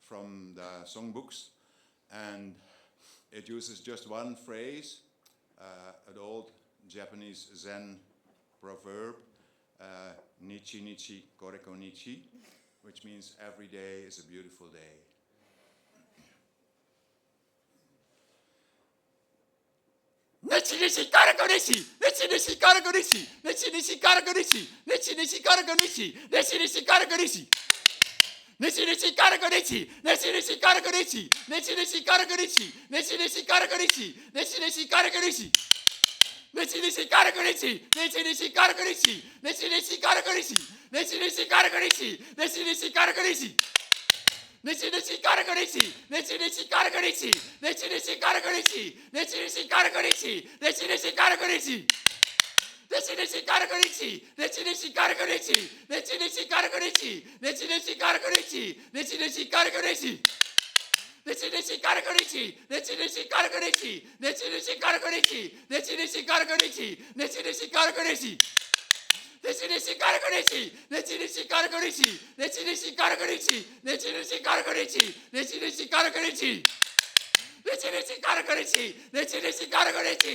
from the songbooks, and it uses just one phrase, an old Japanese Zen proverb, Nichi Nichi Koreko Nichi, which means every day is a beautiful day. Nichi Nichi Koreko Nichi, Nichi Nichi Koreko Nichi, Nichi Nichi Koreko Nichi, Nichi Nichi Koreko Nichi, Nichi Nichi Koreko Nichi. Nichi Nichi Koreko Nichi, Nichi Nichi Koreko Nichi, Nichi Nichi Koreko Nichi, Nichi Nichi Koreko Nichi, Nichi Nichi Koreko Nichi. Nichi Nichi Koreko Nichi, Nichi Nichi Koreko Nichi, Nichi Nichi Koreko Nichi, Nichi Nichi Koreko Nichi, Nichi Nichi Koreko Nichi. Nichi Nichi Koreko Nichi, Nichi Nichi Koreko Nichi, Nichi Nichi Koreko Nichi, Nichi Nichi Koreko Nichi, Nichi Nichi Koreko Nichi. Nichi Nichi Koreko Nichi, Nichi Nichi Koreko Nichi, Nichi Nichi Koreko Nichi, Nichi Nichi Koreko Nichi, Nichi Nichi Koreko Nichi. Nichi Nichi Koreko Nichi, Nichi Nichi Koreko Nichi, Nichi Nichi Koreko Nichi, Nichi Nichi Koreko Nichi, Nichi Nichi Koreko Nichi. Nichi Nichi Koreko Nichi, Nichi Nichi Koreko Nichi, Nichi Nichi Koreko Nichi, Nichi Nichi Koreko Nichi, Nichi Nichi Koreko Nichi. Nichi Nichi Koreko Nichi, Nichi Nichi Koreko Nichi, Nichi Nichi Koreko Nichi, Nichi Nichi Koreko Nichi, Nichi Nichi Koreko Nichi. Nichi Nichi Koreko Nichi, Nichi Nichi Koreko Nichi, Nichi Nichi Koreko Nichi, Nichi Nichi Koreko Nichi, Nichi Nichi Koreko Nichi. Nichi Nichi Koreko Nichi, Nichi Nichi Koreko Nichi, Nichi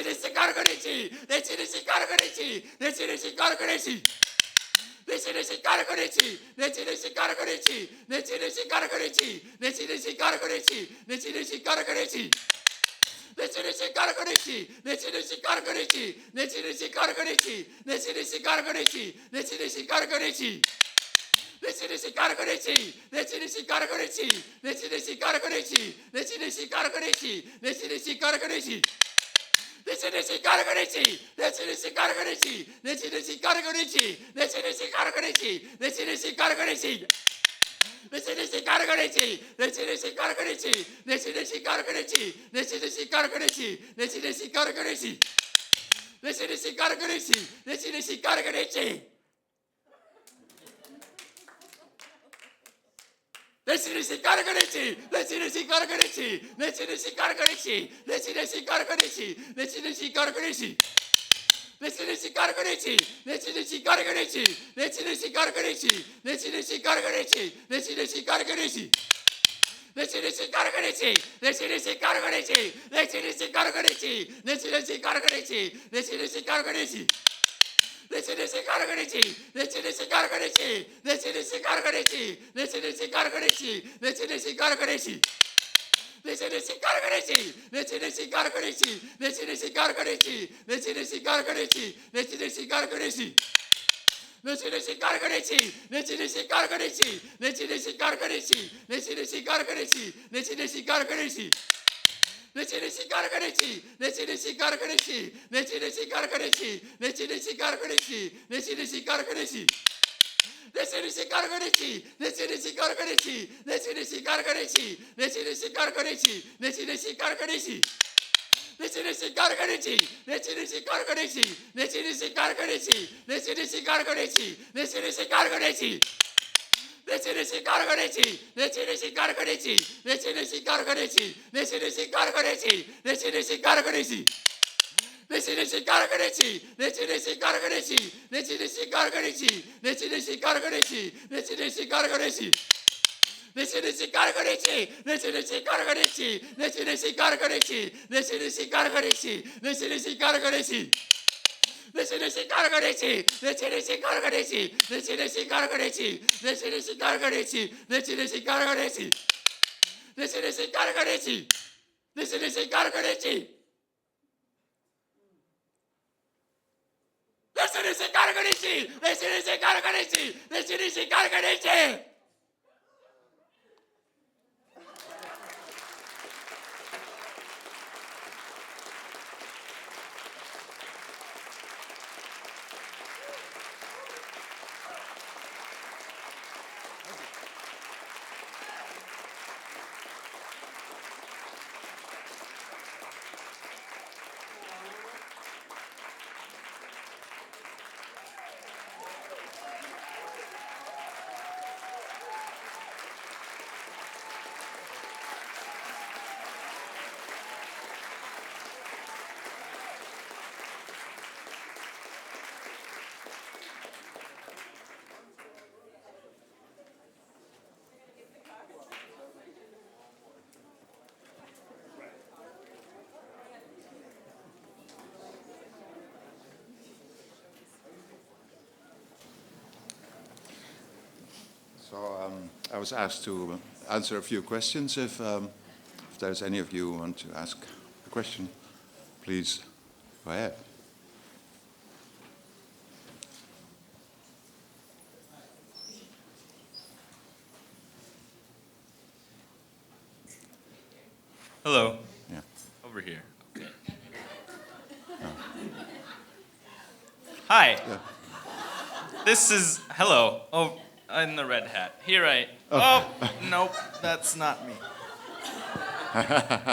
Nichi Koreko Nichi, Nichi Nichi Koreko Nichi, Nichi Nichi Koreko Nichi. Nichi Nichi Koreko Nichi, Nichi Nichi Koreko Nichi, Nichi Nichi Koreko Nichi, Nichi Nichi Koreko Nichi, Nichi Nichi Koreko Nichi. Nichi Nichi Koreko Nichi, Nichi Nichi Koreko Nichi, Nichi Nichi Koreko Nichi, Nichi Nichi Koreko Nichi, Nichi Nichi Koreko Nichi. Nichi Nichi Koreko Nichi, Nichi Nichi Koreko Nichi, Nichi Nichi Koreko Nichi, Nichi Nichi Koreko Nichi, Nichi Nichi Koreko Nichi. Nichi Nichi Koreko Nichi, Nichi Nichi Koreko Nichi. Nichi Nichi Koreko Nichi, Nichi Nichi Koreko Nichi, Nichi Nichi Koreko Nichi, Nichi Nichi Koreko Nichi, Nichi Nichi Koreko Nichi. Nichi Nichi Koreko Nichi, Nichi Nichi Koreko Nichi, Nichi Nichi Koreko Nichi, Nichi Nichi Koreko Nichi, Nichi Nichi Koreko Nichi. Nichi Nichi Koreko Nichi, Nichi Nichi Koreko Nichi, Nichi Nichi Koreko Nichi, Nichi Nichi Koreko Nichi, Nichi Nichi Koreko Nichi. Nichi Nichi Koreko Nichi, Nichi Nichi Koreko Nichi, Nichi Nichi Koreko Nichi, Nichi Nichi Koreko Nichi, Nichi Nichi Koreko Nichi. Nichi Nichi Koreko Nichi, Nichi Nichi Koreko Nichi, Nichi Nichi Koreko Nichi, Nichi Nichi Koreko Nichi, Nichi Nichi Koreko Nichi. Nechinishi Gargarichi, Nechinishi Gargarichi, Nechinishi Gargarichi, Nechinishi Gargarichi, Nechinishi Gargarichi. Nechinishi Gargarichi, Nechinishi Gargarichi, Nechinishi Gargarichi, Nechinishi Gargarichi, Nechinishi Gargarichi. Nechinishi Gargarichi, Nechinishi Gargarichi, Nechinishi Gargarichi, Nechinishi Gargarichi, Nechinishi Gargarichi. Nechinishi Gargarichi, Nechinishi Gargarichi, Nechinishi Gargarichi, Nechinishi Gargarichi, Nechinishi Gargarichi. Nechinishi Gargarichi, Nechinishi Gargarichi, Nechinishi Gargarichi, Nechinishi Gargarichi, Nechinishi Gargarichi. Nechinishi Gargarichi, Nechinishi Gargarichi, Nechinishi Gargarichi, Nechinishi Gargarichi, Nechinishi Gargarichi. Nechinishi Gargarichi, Nechinishi Gargarichi, Nechinishi Gargarichi, Nechinishi Gargarichi, Nechinishi Gargarichi. Nechinishi Gargarichi, Nechinishi Gargarichi, Nechinishi Gargarichi, Nechinishi Gargarichi, Nechinishi Gargarichi. Nechinishi Gargarichi, Nechinishi Gargarichi. Nechinishi Gargarichi, Nechinishi Gargarichi, Nechinishi Gargarichi. So I was asked to answer a few questions. If there's any of you who want to ask a question, please go ahead. Hello. Yeah. Over here. Okay. Hi. Yeah. This is hello. Oh, in the red hat. Here I. Oh, nope, that's not me.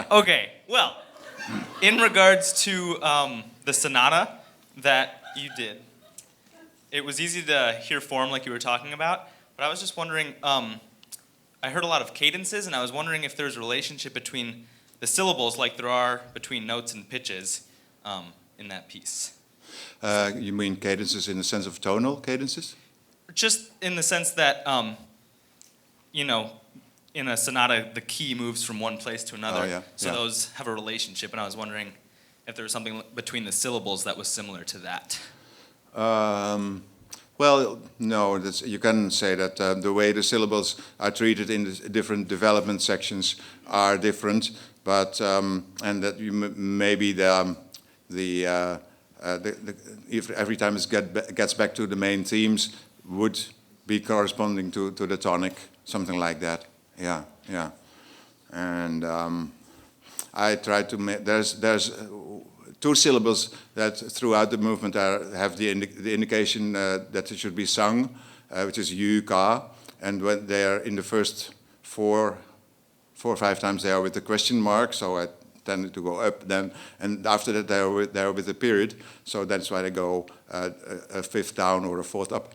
Okay. Well, in regards to the sonata that you did, it was easy to hear form like you were talking about. But I was just wondering. I heard a lot of cadences, and I was wondering if there's a relationship between the syllables, like there are between notes and pitches, in that piece. You mean cadences in the sense of tonal cadences? Just in the sense that, you know, in a sonata, the key moves from one place to another. Oh, yeah, So yeah. those have a relationship, and I was wondering if there was something between the syllables that was similar to that. Well, no, you can say that the way the syllables are treated in the different development sections are different, but and that you maybe if every time it gets back to the main themes would be corresponding to the tonic, something like that. Yeah, yeah. And I try to make there's two syllables that throughout the movement have the indication that it should be sung, which is yu, ka, and when they are in the first four or five times they are with the question mark, so I tend to go up then, and after that they are with the period, so that's why they go a fifth down or a fourth up.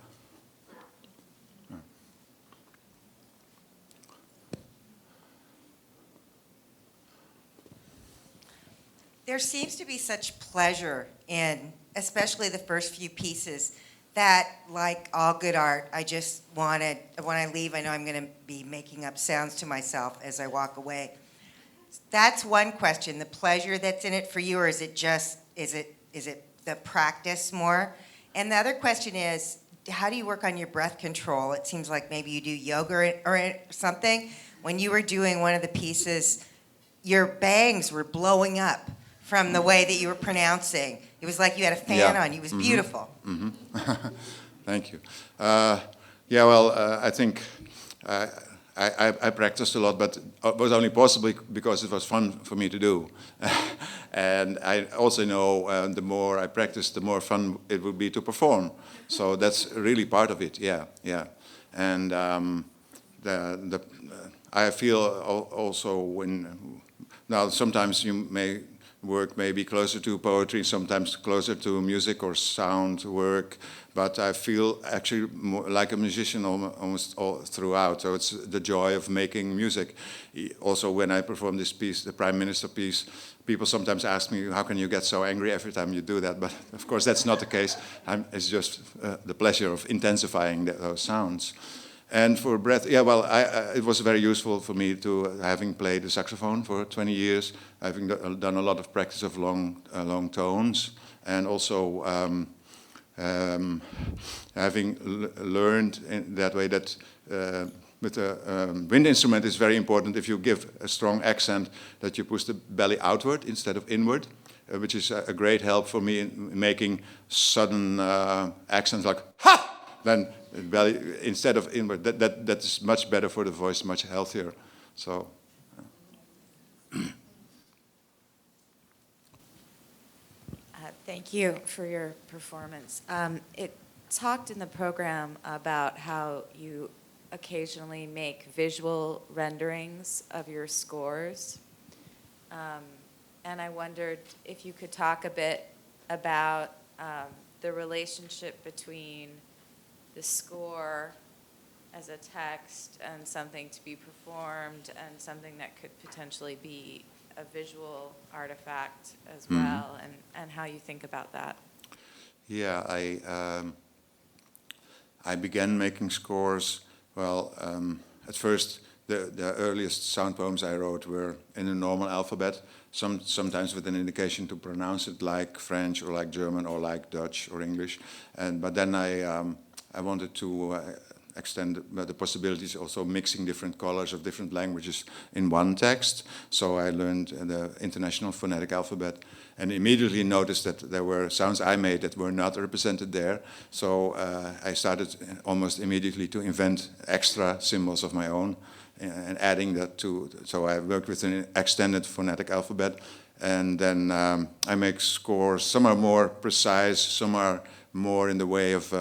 There seems to be such pleasure in, especially the first few pieces, that, like all good art, I just wanted, when I leave, I know I'm going to be making up sounds to myself as I walk away. That's one question, the pleasure that's in it for you, or is it just, is it the practice more? And the other question is, how do you work on your breath control? It seems like maybe you do yoga or something. When you were doing one of the pieces, your bangs were blowing up from the way that you were pronouncing. It was like you had a fan on you. It was beautiful. Thank you. Yeah, well, I think I practiced a lot, but it was only possible because it was fun for me to do. And I also know the more I practice, the more fun it would be to perform. So that's really part of it, yeah, yeah. And I feel also now sometimes you may work maybe closer to poetry, sometimes closer to music or sound work, but I feel actually more like a musician almost all throughout. So it's the joy of making music. Also, when I perform this piece, the Prime Minister piece, people sometimes ask me, how can you get so angry every time you do that? But of course, that's not the case. It's just the pleasure of intensifying those sounds. And for breath, yeah, well, it was very useful for me to having played the saxophone for 20 years, having done a lot of practice of long tones, and also having learned in that way that with a wind instrument it's very important if you give a strong accent that you push the belly outward instead of inward, which is a great help for me in making sudden accents like ha! Then belly instead of inward. That is much better for the voice, much healthier. So. Thank you for your performance. It talked in the program about how you occasionally make visual renderings of your scores. And I wondered if you could talk a bit about the relationship between the score as a text and something to be performed and something that could potentially be a visual artifact as well, and how you think about that. Yeah, I began making scores, well, at first the earliest sound poems I wrote were in the normal alphabet, sometimes with an indication to pronounce it like French or like German or like Dutch or English. But then I wanted to extend the possibilities, also mixing different colors of different languages in one text. So I learned the International Phonetic Alphabet and immediately noticed that there were sounds I made that were not represented there. So I started almost immediately to invent extra symbols of my own and adding that to, so I worked with an extended phonetic alphabet, and then I make scores. Some are more precise, some are more in the way of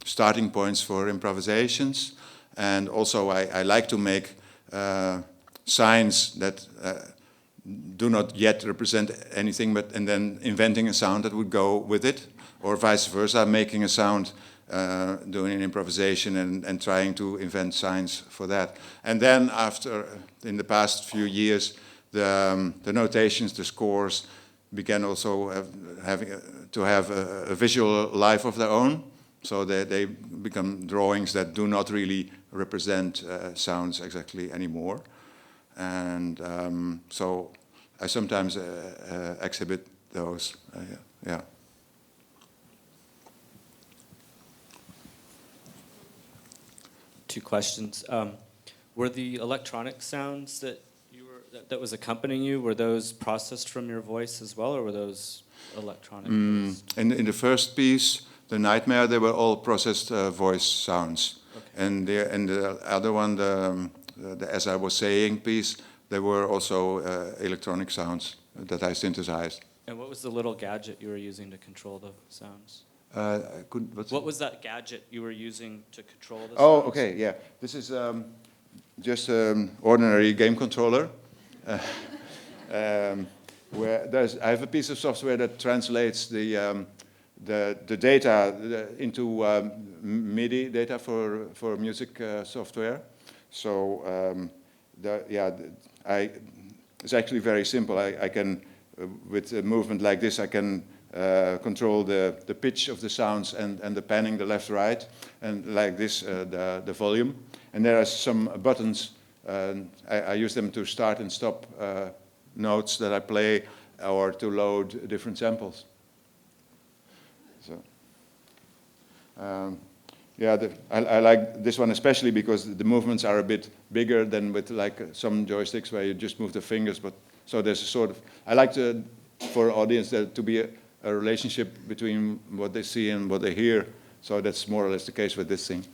starting points for improvisations, and also I like to make signs that do not yet represent anything, and then inventing a sound that would go with it, or vice versa, making a sound, doing an improvisation and trying to invent signs for that. And then after, in the past few years, the notations, the scores began also having to have a visual life of their own. So they become drawings that do not really represent sounds exactly anymore. And so I sometimes exhibit those, yeah. Two questions. Were the electronic sounds that that was accompanying you, were those processed from your voice as well, or were those electronic? In the first piece, The Nightmare, they were all processed voice sounds. Okay. And the other one, the As I Was Saying piece, they were also electronic sounds that I synthesized. And what was the little gadget you were using to control the sounds? What was that gadget you were using to control the sounds? Oh, okay, yeah. This is just an ordinary game controller. Where I have a piece of software that translates the data into MIDI data for music software. So it's actually very simple. I can, with a movement like this, I can control the pitch of the sounds and the panning, the left, right, and like this, the volume. And there are some buttons. I use them to start and stop notes that I play, or to load different samples. So, I like this one especially because the movements are a bit bigger than with like some joysticks where you just move the fingers. But so there's a sort of, I like for audience there to be a relationship between what they see and what they hear. So that's more or less the case with this thing.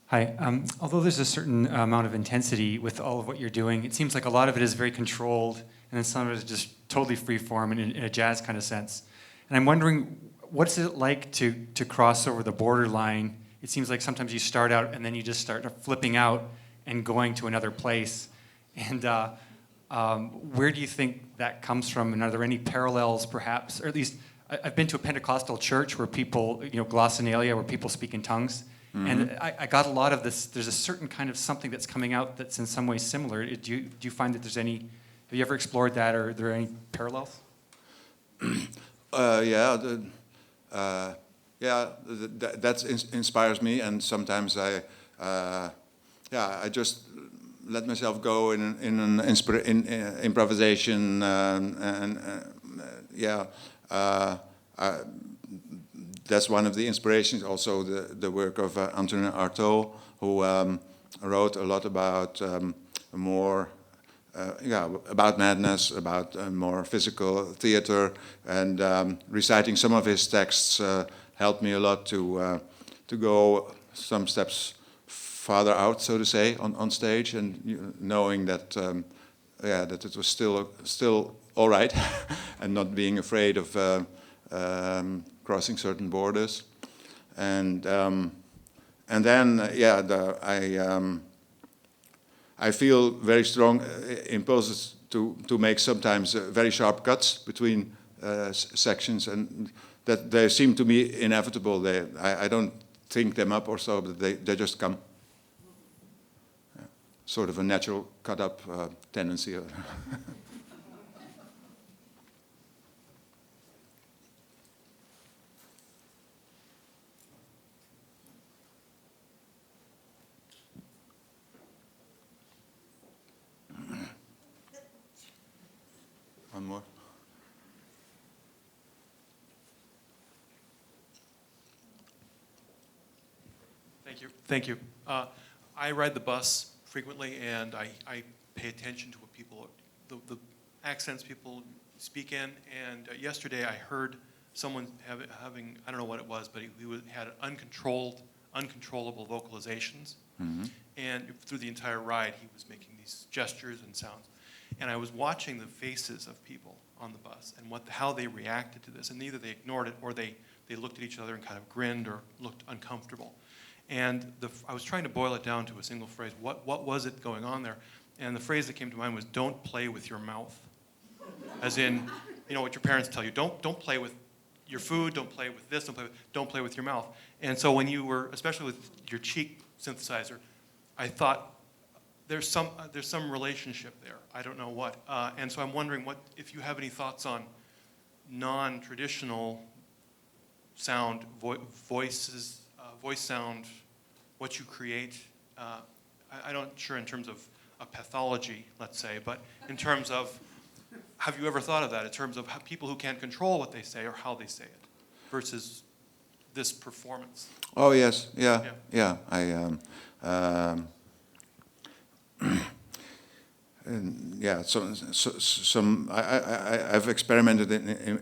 Hi. Although there's a certain amount of intensity with all of what you're doing, it seems like a lot of it is very controlled, and then some of it is just totally free form in a jazz kind of sense. And I'm wondering, what's it like to cross over the borderline? It seems like sometimes you start out and then you just start flipping out and going to another place. And where do you think that comes from? And are there any parallels, perhaps, or at least I've been to a Pentecostal church where people, glossolalia, where people speak in tongues. Mm-hmm. And I got a lot of this. There's a certain kind of something that's coming out that's in some ways similar. Do you find that there's any? Have you ever explored that, or are there any parallels? That inspires me, and sometimes I just let myself go in improvisation, that's one of the inspirations. Also, the work of Antonin Artaud, who wrote a lot about about madness, about more physical theater, and reciting some of his texts helped me a lot to go some steps farther out, so to say, on stage, and knowing that that it was still all right, and not being afraid of crossing certain borders, and then I feel very strong impulses to make sometimes very sharp cuts between sections, and that they seem to me inevitable. I don't think them up or so, but they just come. Sort of a natural cut-up tendency. One more. Thank you. I ride the bus frequently, and I pay attention to what people, the accents people speak in. And yesterday I heard someone having, I don't know what it was, but he had uncontrollable vocalizations. Mm-hmm. And through the entire ride, he was making these gestures and sounds. And I was watching the faces of people on the bus and how they reacted to this. And either they ignored it or they looked at each other and kind of grinned or looked uncomfortable. And I was trying to boil it down to a single phrase. What was it going on there? And the phrase that came to mind was, "Don't play with your mouth." As in, what your parents tell you. Don't play with your food. Don't play with this. Don't play with your mouth. And so when you were, especially with your cheek synthesizer, I thought there's some relationship there. I don't know what. And so I'm wondering if you have any thoughts on non-traditional sound voices. Voice sound, what you create. I'm not sure in terms of a pathology, let's say, but in terms of, have you ever thought of that, in terms of people who can't control what they say or how they say it, versus this performance? Oh, yes, yeah. I've experimented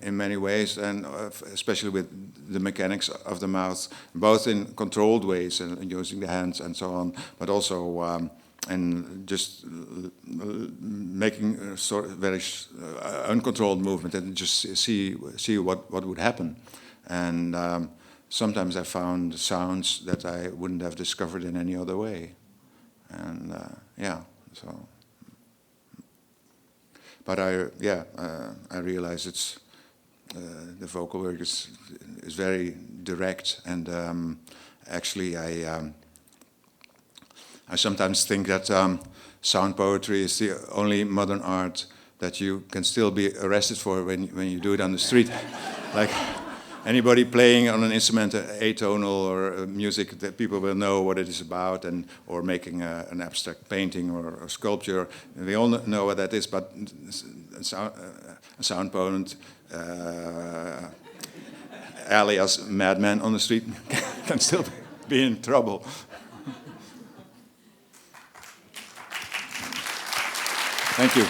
in many ways, and especially with the mechanics of the mouth, both in controlled ways and using the hands and so on, but also and just making a sort of very uncontrolled movement and just see what would happen. And sometimes I found sounds that I wouldn't have discovered in any other way. And so. But I realize it's the vocal work is very direct, and actually I sometimes think that sound poetry is the only modern art that you can still be arrested for when you do it on the street. Like anybody playing on an instrument, atonal or music, that people will know what it is about, or making an abstract painting or a sculpture. We all know what that is, but a sound poet, alias madman on the street, can still be in trouble. Thank you.